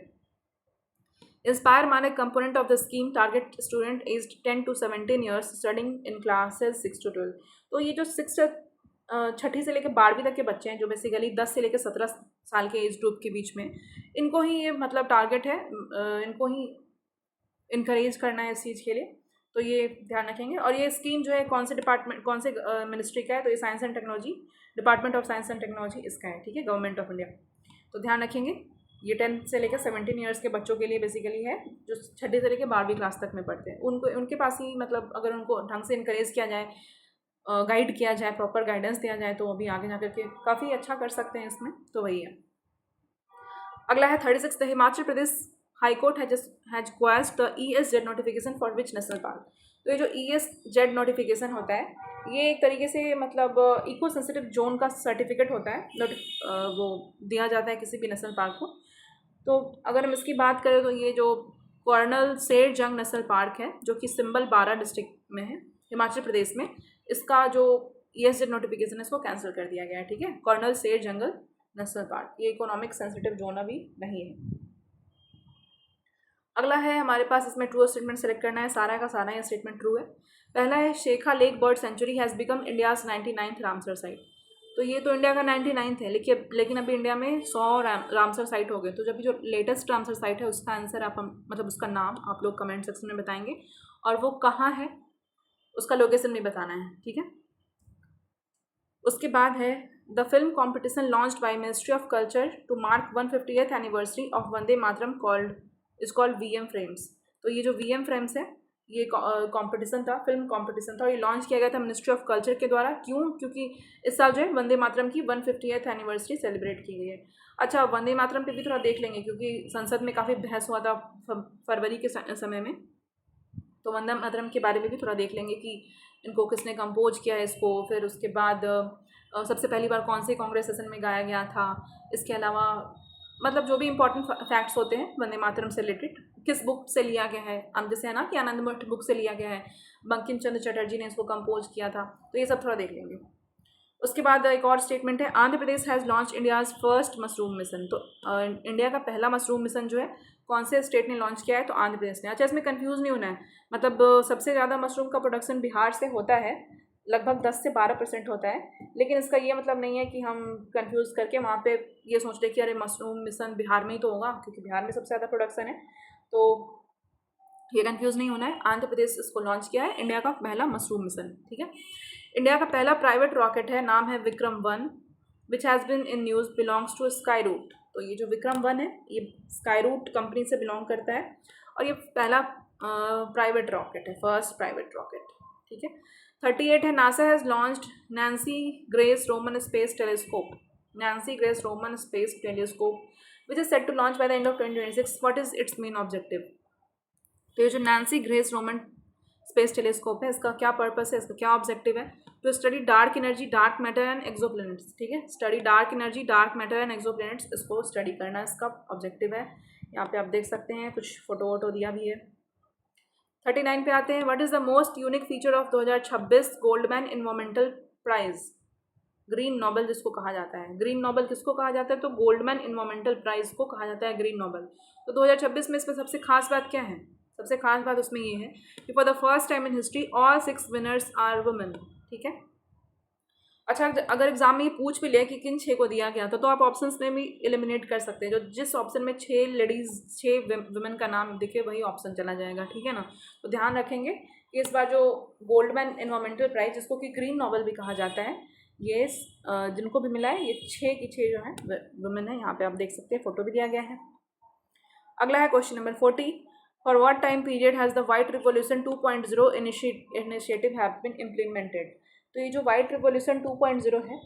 इंस्पायर माने component of the scheme target student aged 10 to 17 years studying in classes 6 to 12। तो ये जो 6ठी से लेकर 12वीं तक के बच्चे हैं, जो बेसिकली 10 से लेकर 17 साल के एज ग्रुप के बीच में, इनको ही ये मतलब टारगेट है, इनको ही इनकरेज करना है इस चीज़ के लिए। तो ये ध्यान रखेंगे। और ये स्कीम जो है कौन से डिपार्टमेंट, कौन से मिनिस्ट्री का है? तो ये science and technology, department of science and technology इसका है। ठीक है, गवर्नमेंट ऑफ इंडिया। तो ध्यान रखेंगे। ये 10 से लेकर 17 ईयर्स के बच्चों के लिए बेसिकली है, जो 6ठी से लेकर 12वीं क्लास तक में पढ़ते हैं। उनको उनके पास ही मतलब अगर उनको ढंग से इनकरेज किया जाए, गाइड किया जाए, प्रॉपर गाइडेंस दिया जाए, तो अभी आगे जा करके काफ़ी अच्छा कर सकते हैं इसमें। तो वही है। अगला है 36, the Himachal Pradesh high court has quashed the ESZ notification for which national park. तो ये जो ESZ नोटिफिकेशन होता है, ये एक तरीके से मतलब इको सेंसिटिव जोन का सर्टिफिकेट होता है, वो दिया जाता है किसी भी नेशनल पार्क को। तो अगर हम इसकी बात करें तो ये जो कर्नल सेर जंग नेशनल पार्क है, जो कि सिंबल 12 डिस्ट्रिक्ट में है हिमाचल प्रदेश में, इसका जो ESZ नोटिफिकेशन है इसको कैंसिल कर दिया गया है। ठीक है, कर्नल सेर जंगल नेशनल पार्क, ये इकोनॉमिक सेंसिटिव जोन अभी नहीं है। अगला है हमारे पास, इसमें ट्रू स्टेटमेंट सेलेक्ट करना है, सारा का सारा ये स्टेटमेंट ट्रू है। पहला है Shekha lake bird sanctuary has become India's 99th Ramsar site. तो ये तो इंडिया का 99th है, लेकिन अभी इंडिया में 100 रामसर साइट हो गए। तो जब जो लेटेस्ट रामसर साइट है उसका आंसर आप मतलब उसका नाम आप लोग कमेंट सेक्शन में बताएंगे, और वो कहाँ है उसका लोकेशन भी बताना है। ठीक है, उसके बाद है the film competition launched by ministry of culture to mark 150th anniversary of Vande Mataram called VM frames. तो ये जो VM फ्रेम्स है ये कॉम्पिटिशन था, फिल्म कॉम्पिटिशन था, और ये लॉन्च किया गया था मिनिस्ट्री ऑफ कल्चर के द्वारा। क्यों? क्योंकि इस साल जो है वंदे मातरम की 150th एनिवर्सरी सेलिब्रेट की गई है। अच्छा, वंदे मातरम पे भी थोड़ा देख लेंगे, क्योंकि संसद में काफ़ी बहस हुआ था फरवरी के समय में, तो वंदे मातरम के बारे में भी थोड़ा देख लेंगे कि इनको किसने कंपोज किया है इसको, फिर उसके बाद सबसे पहली बार कौन से कांग्रेस सेशन में गाया गया था। इसके अलावा मतलब जो भी इंपॉर्टेंट फैक्ट्स होते हैं वंदे मातरम से रिलेटेड, किस बुक से लिया गया है, जैसे है ना कि आनंद मठ बुक से लिया गया है, बंकिम चंद्र चटर्जी ने इसको कंपोज किया था। तो ये सब थोड़ा देख लेंगे। उसके बाद एक और स्टेटमेंट है, Andhra Pradesh has launch India's first mushroom mission. तो इंडिया का पहला मशरूम मिशन जो है कौन से स्टेट ने लॉन्च किया है? तो आंध्र प्रदेश ने। अच्छा, इसमें कंफ्यूज नहीं होना है, मतलब सबसे ज़्यादा मशरूम का प्रोडक्शन बिहार से होता है, लगभग 10 से 12% होता है, लेकिन इसका ये मतलब नहीं है कि हम कंफ्यूज करके वहाँ पे ये सोच रहे कि अरे मशरूम मिशन बिहार में ही तो होगा, क्योंकि बिहार में सबसे ज़्यादा प्रोडक्शन है। तो ये कंफ्यूज नहीं होना है, आंध्र प्रदेश इसको लॉन्च किया है, इंडिया का पहला मशरूम मिशन। ठीक है, इंडिया का पहला प्राइवेट रॉकेट है, नाम है Vikram one, which has been in news, belongs to Skyroot. तो ये जो विक्रम-1 है ये स्काईरूट कंपनी से बिलोंग करता है, और ये पहला प्राइवेट रॉकेट है, फर्स्ट प्राइवेट रॉकेट। ठीक है, 38 है, NASA has launched Nancy Grace Roman space telescope. Nancy Grace Roman space telescope which is set to launch by the end of 2026। What is its main objective? तो ये जो Nancy Grace Roman space telescope है, इसका क्या purpose है, इसका क्या objective है? To study dark energy, dark matter and exoplanets. ठीक है, study dark energy, dark matter and exoplanets, इसको स्टडी करना इसका ऑब्जेक्टिव है। यहाँ पे आप देख सकते हैं कुछ फोटो वोटो दिया भी है। 39 पे आते हैं, what is the most unique feature of 2026 Goldman environmental prize, green Nobel जिसको कहा जाता है। ग्रीन नोबल किसको कहा जाता है? तो गोल्डमैन इन्वायरमेंटल प्राइज को कहा जाता है ग्रीन नोबल। तो 2026 में इसमें सबसे खास बात क्या है? सबसे खास बात उसमें ये है कि for the first time in history all 6 winners are women. ठीक है, अच्छा, अगर एग्जाम में ये पूछ भी ले कि किन 6 को दिया गया था, तो आप ऑप्शंस में भी एलिमिनेट कर सकते हैं। जो जिस ऑप्शन में 6 लेडीज़ 6 वुमेन का नाम दिखे वही ऑप्शन चला जाएगा। ठीक है ना, तो ध्यान रखेंगे कि इस बार जो गोल्डमैन इन्वायरमेंटल प्राइज, जिसको कि ग्रीन नोबल भी कहा जाता है, ये जिनको भी मिला है ये 6 की 6 जो है वुमेन है। यहाँ पे आप देख सकते हैं, फोटो भी दिया गया है। अगला है question number 40, for what time period has the white revolution 2.0 initiative have been implemented. तो ये जो वाइट रिवॉल्यूशन 2.0 है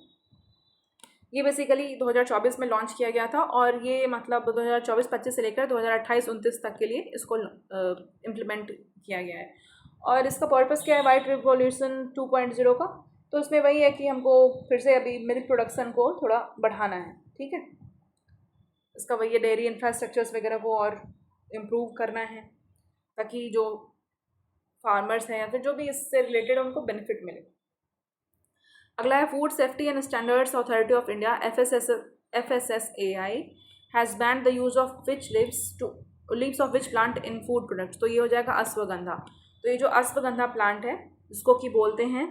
ये बेसिकली 2024 में लॉन्च किया गया था, और ये मतलब 2024-25 से लेकर 2028-29 तक के लिए इसको इम्प्लीमेंट किया गया है। और इसका पर्पस क्या है वाइट रिवॉल्यूशन 2.0 का? तो इसमें वही है कि हमको फिर से अभी मिल्क प्रोडक्शन को थोड़ा बढ़ाना है। ठीक है, इसका वही है, डेयरी इंफ्रास्ट्रक्चर्स वगैरह को और इम्प्रूव करना है, ताकि जो फार्मर्स हैं या फिर जो भी इससे रिलेटेड उनको बेनिफिट मिले। अगला है, food safety and standards authority of India FSSAI has band the use of which leaves of which plant in food products. तो ये हो जाएगा अश्वगंधा। तो ये जो अश्वगंधा प्लांट है जिसको कि बोलते हैं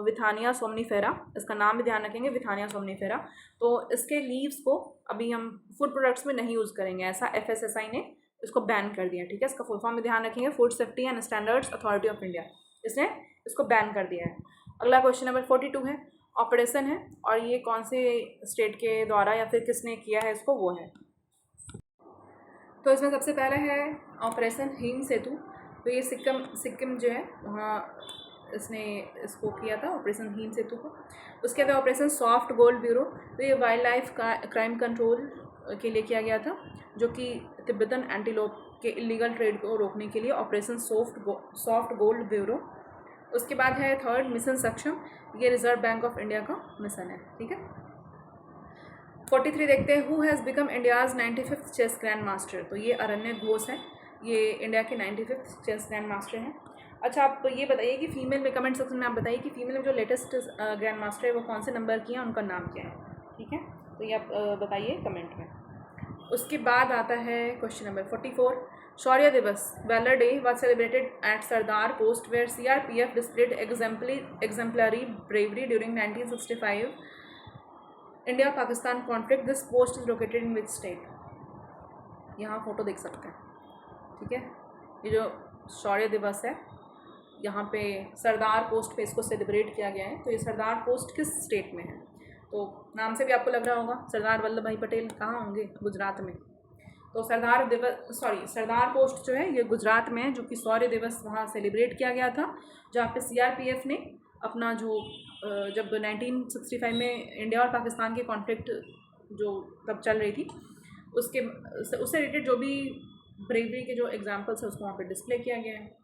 विथानिया सोमनीफेरा, इसका नाम भी ध्यान रखेंगे, विथानिया सोमनीफेरा। तो इसके लीव्स को अभी हम फूड प्रोडक्ट्स में नहीं यूज़ करेंगे, ऐसा FSSAI ने इसको बैन कर दिया। ठीक है, इसका फुल फॉर्म में ध्यान रखेंगे, food safety and standards authority of India, इसने इसको बैन कर दिया है। अगला क्वेश्चन नंबर 42 है, ऑपरेशन है, और ये कौन से स्टेट के द्वारा या फिर किसने किया है इसको, वो है तो इसमें सबसे पहला है ऑपरेशन हिम सेतु। तो ये सिक्किम जो है वहाँ इसने इसको किया था ऑपरेशन हिम सेतु को। उसके बाद ऑपरेशन सॉफ्ट गोल्ड ब्यूरो, तो ये वाइल्ड लाइफ क्राइम कंट्रोल के लिए किया गया था, जो कि तिब्बतन एंटीलोप के इलीगल ट्रेड को रोकने के लिए ऑपरेशन सॉफ्ट गोल्ड ब्यूरो। उसके बाद है थर्ड मिशन सक्षम, ये रिजर्व बैंक ऑफ इंडिया का मिशन है। ठीक है, 43 देखते हैं, who has become India's 95th chess grand master. तो ये अरण्य घोष है, ये इंडिया के 95th चेस ग्रैंड मास्टर हैं। अच्छा, आप ये बताइए कि फीमेल में, कमेंट सेक्शन में आप बताइए कि फीमेल में जो लेटेस्ट ग्रैंड मास्टर है वो कौन से नंबर की हैं, उनका नाम क्या है। ठीक है, तो ये आप बताइए कमेंट में। उसके बाद आता है question number 44, Shaurya Diwas valour day was celebrated at Sardar post where CRPF displayed exemplary bravery during 1965 India Pakistan conflict. This post is located in which state. यहाँ फोटो देख सकते हैं। ठीक है, ये जो शौर्य दिवस है यहाँ पे सरदार पोस्ट पे इसको सेलिब्रेट किया गया है। तो ये सरदार पोस्ट किस स्टेट में है, तो नाम से भी आपको लग रहा होगा सरदार वल्लभ भाई पटेल कहाँ होंगे, गुजरात में। तो सरदार पोस्ट जो है ये गुजरात में है, जो कि शौर्य दिवस वहाँ सेलिब्रेट किया गया था, जहाँ पे CRPF ने अपना जो जब 1965 में इंडिया और पाकिस्तान की कॉन्फ्लिक्ट जो तब चल रही थी उससे रिलेटेड जो भी ब्रेवरी के जो एग्जाम्पल्स है उसको वहाँ पे डिस्प्ले किया गया है।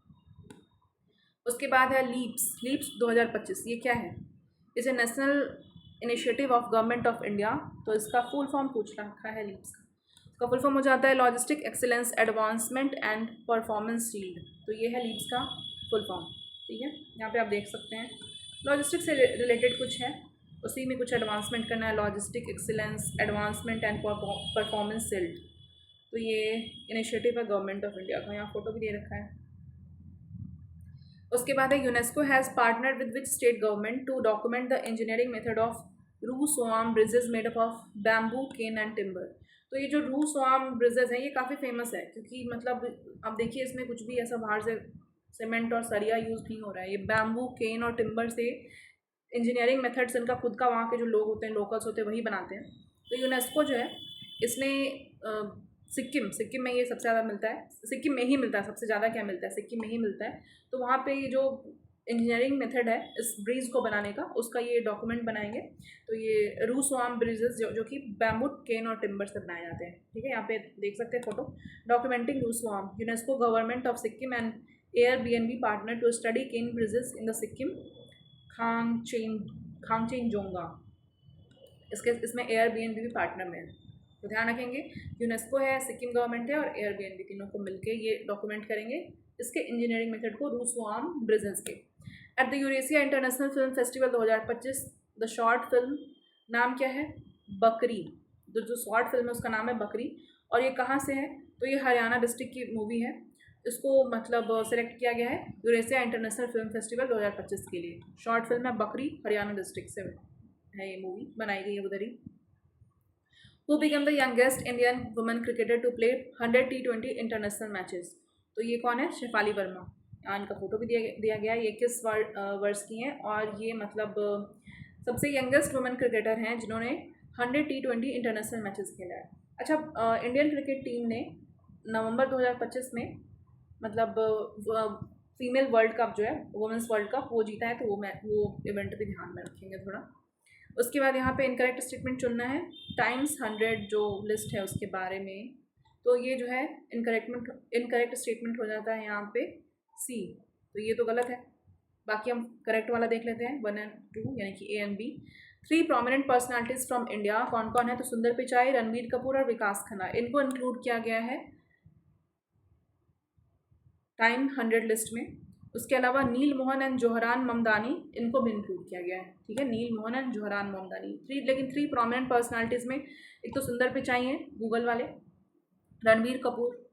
उसके बाद है लीप्स 2025। ये क्या है, इसे national initiative of government of India. तो इसका फुल फॉर्म पूछ रखा है लीप्स का। इसका फुल फॉर्म हो जाता है logistic excellence advancement and performance shield. तो ये है लीप्स का फुल फॉर्म। ठीक है, यहाँ पे आप देख सकते हैं लॉजिस्टिक से रिलेटेड कुछ है, उसी में कुछ एडवांसमेंट करना है, logistic excellence advancement and performance shield. तो ये इनिशिएटिव है गवर्नमेंट ऑफ इंडिया का, यहाँ फोटो भी दे रखा है। उसके बाद है UNESCO has partnered with which state government to document the engineering method of Ru Swam bridges made up of bamboo cane and timber. तो ये जो रू स्वाम ब्रिजेज हैं ये काफ़ी फेमस है, क्योंकि मतलब अब देखिए इसमें कुछ भी ऐसा बाहर से सीमेंट और सरिया यूज़ नहीं हो रहा है, ये बैम्बू केन और टिम्बर से इंजीनियरिंग मेथड्स इनका खुद का वहाँ के जो लोग होते हैं, लोकल्स होते हैं, वही बनाते हैं। तो यूनेस्को जो है इसने सिक्किम में ये सबसे ज़्यादा मिलता है, सिक्किम में ही मिलता है, सबसे ज़्यादा क्या मिलता है, सिक्किम में ही मिलता है। तो वहाँ पे ये जो इंजीनियरिंग मेथड है इस ब्रिज को बनाने का, उसका ये डॉक्यूमेंट बनाएंगे। तो ये रू स्वाम ब्रिजेस जो कि बैम्बू केन और टिम्बर से बनाए जाते हैं। ठीक है, यहाँ पे देख सकते हैं photo, documenting Ru Swam, UNESCO government of Sikkim and Airbnb partner to study cane bridges in the Sikkim Khangchendzonga. इसमें Airbnb भी पार्टनर में है। तो ध्यान रखेंगे, यूनेस्को है, सिक्किम गवर्नमेंट है और Airbnb, तीनों को मिलके ये डॉक्यूमेंट करेंगे इसके इंजीनियरिंग मेथड को रू स्वाम ब्रिजेस के। At the Eurasia international film festival 2025 the short film नाम क्या है, बकरी। जो शॉर्ट फिल्म है उसका नाम है बकरी। और ये कहाँ से है, तो ये हरियाणा डिस्ट्रिक्ट की मूवी है। इसको मतलब सेलेक्ट किया गया है यूरेशिया इंटरनेशनल फिल्म फेस्टिवल 2025 के लिए। शॉर्ट फिल्म है बकरी, हरियाणा डिस्ट्रिक्ट से है ये मूवी, बनाई गई है उधर ही। Who become the youngest Indian women cricketer to play 100 T20 international matches. तो ये कौन है, शेफाली वर्मा। इनका फोटो भी दिया गया है, ये किस वर्ष की हैं, और ये मतलब सबसे यंगेस्ट वुमेन क्रिकेटर हैं जिन्होंने 100 T20 इंटरनेशनल मैचेस खेला है। अच्छा, इंडियन क्रिकेट टीम ने नवंबर 2025 में मतलब फीमेल वर्ल्ड कप जो है, वुमेंस वर्ल्ड कप, वो जीता है। तो वो इवेंट भी ध्यान में रखेंगे थोड़ा। उसके बाद यहाँ पे इनकरेक्ट स्टेटमेंट चुनना है, टाइम्स 100 जो लिस्ट है उसके बारे में। तो ये जो है इनकरेक्ट स्टेटमेंट हो जाता है यहाँ पे C। तो ये तो गलत है, बाकी हम करेक्ट वाला देख लेते हैं 1 and 2, यानी कि A and B। 3 prominent personalities from India कौन कौन है, तो सुंदर पिचाई, रणबीर कपूर और विकास खन्ना, इनको इंक्लूड किया गया है टाइम 100 लिस्ट में। उसके अलावा नील मोहन एंड जोहरान ममदानी, इनको भी इंक्लूड किया गया है। ठीक है, नील मोहन एंड जोहरान ममदानी लेकिन 3 प्रोमिनेंट पर्सनालिटीज़ में एक तो सुंदर पिचाई हैं गूगल वाले, रणबीर कपूर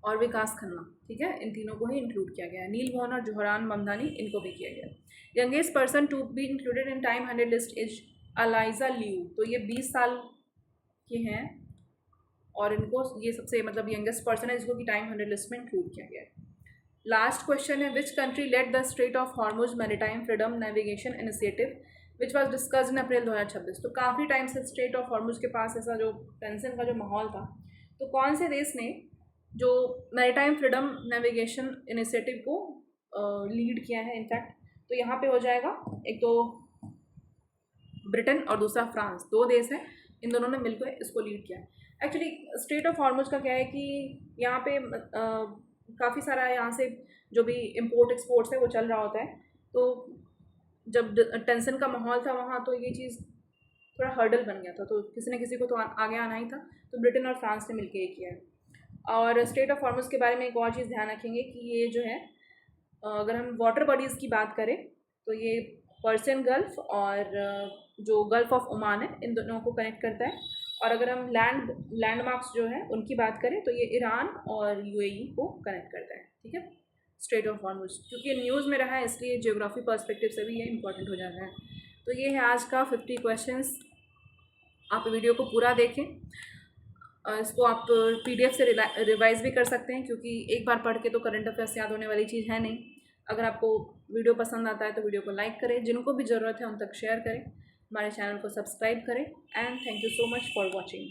और विकास खन्ना। ठीक है, इन तीनों को ही इंक्लूड किया गया है। नील मोहन और जोहरान ममदानी, इनको भी किया गया। Youngest person to be included in Time 100 list is Alysa Liu. तो ये 20 साल के हैं और इनको ये सबसे मतलब यंगेस्ट पर्सन है जिसको कि टाइम 100 लिस्ट में इंक्लूड किया गया है। लास्ट क्वेश्चन है, which country led the strait of Hormuz maritime freedom navigation initiative which was discussed in April 2026। तो काफ़ी टाइम से स्ट्रेट ऑफ हॉर्मुज के पास ऐसा जो टेंशन का जो माहौल था, तो कौन से देश ने जो मैरीटाइम फ्रीडम नेविगेशन इनिशिएटिव को लीड किया है इनफैक्ट। तो यहाँ पे हो जाएगा, एक तो ब्रिटेन और दूसरा फ्रांस, 2 देश हैं, इन दोनों ने मिलकर इसको लीड किया है। एक्चुअली स्ट्रेट ऑफ हॉर्मुज का क्या है कि यहाँ पे काफ़ी सारा यहाँ से जो भी इम्पोर्ट एक्सपोर्ट्स है वो चल रहा होता है। तो जब टेंशन का माहौल था वहाँ, तो ये चीज़ थोड़ा हर्डल बन गया था, तो किसी न किसी को तो आगे आना ही था, तो ब्रिटेन और फ्रांस ने मिलकर ये किया है। और स्ट्रेट ऑफ हॉर्मुज के बारे में एक और चीज़ ध्यान रखेंगे कि ये जो है, अगर हम वाटर बॉडीज़ की बात करें तो ये पर्शियन गल्फ़ और जो गल्फ़ ऑफ ओमान है, इन दोनों को कनेक्ट करता है। और अगर हम लैंडमार्क्स जो है उनकी बात करें तो ये ईरान और यूएई को कनेक्ट करता है। ठीक है, स्ट्रेट ऑफ हॉर्मुज, क्योंकि न्यूज़ में रहा है इसलिए ज्योग्राफी पर्सपेक्टिव से भी ये इंपॉर्टेंट हो जाता है। तो ये है आज का 50 क्वेश्चंस। आप वीडियो को पूरा देखें, इसको आप PDF से रिवाइज़ भी कर सकते हैं, क्योंकि एक बार पढ़ के तो करंट अफेयर्स याद होने वाली चीज़ है नहीं। अगर आपको वीडियो पसंद आता है तो वीडियो को लाइक करें, जिनको भी ज़रूरत है उन तक शेयर करें, हमारे चैनल को सब्सक्राइब करें, and thank you so much for watching.